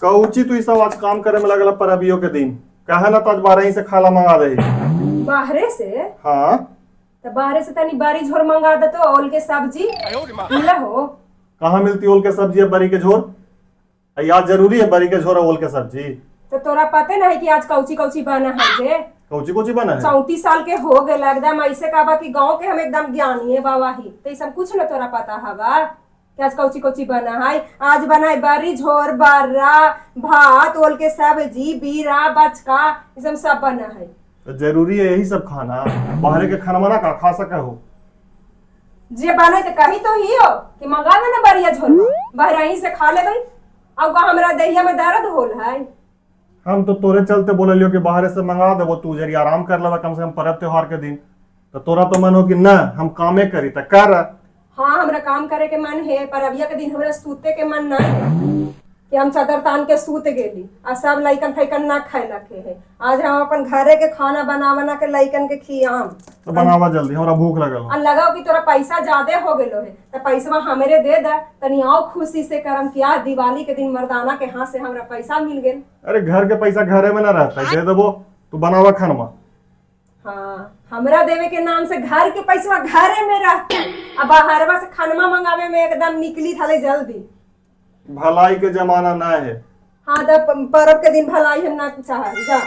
Cauchy तू सब आज काम करे में लगल परबियो के दिन कहे ना तो आज 12 ही से खाला मंगा दे। बाहरे से? हाँ तो बाहरे से तनी बारी झोर मंगा दे तो ओल के सब्जी मिला हो। कहाँ मिलती ओल के सब्जी है बरी के झोर? याद जरूरी है बरी के झोर ओल के सब्जी? तो तोरा पते नहीं कि आज कौची कौची बना है जे? कौची कौची बना है? 34 साल के हो गए एकदम ऐसे कहबा कि गांव के हम एकदम ज्ञानी है बाबा ही तो ये सब कुछ न तोरा पता हवा कि आज कौची कौची बना है। आज बना है बरी झोर बर्रा भात ओल के सब्जी बीरा बचका ये सब बना है। तो जरूरी है यही सब खाना? बाहर के खाना मना का खा सके हो? जे बने तो कही तो ही हो कि मंगा देना बरिया झोर बाहर ही से खा ले भाई। अब का हमरा दहिया में दर्द होल है। हम तो तोरे चलते बोले लियो कि बाहर से मंगा देबो तू जरी आराम कर लेबा कम से कम पर्व त्योहार के दिन। तो तोरा तो मन हो कि ना हम कामे करी त कर। हाँ हमरा काम करे के मन है पर अबिया के दिन हमरा सूते के मन नहीं है कि हम चादर तान के सूत गेली आ सब लइकन फैकन ना खाए लखे है। आज हम अपन घरे के खाना बना बना के लइकन के खियाम। तो बनावा जल्दी हमरा भूख लगल। और लगाओ कि तोरा पैसा ज्यादा हो गेलो है तो पैसा हमरे दे दा तनी आओ खुशी से करम किया दिवाली के दिन मर्दाना के हाथ से हमरा पैसा मिल गेल। अरे घर के पैसा घरे में ना रहता है दे देबो तू बनावा खाना। हाँ हमरा देवे के नाम से घर के पैसा घरे में रहता अब बाहरवा से खानमा मंगावे में एकदम निकली थाले जल्दी। भलाई के जमाना ना है। हाँ तो पर्व के दिन भलाई हम ना चाह जा।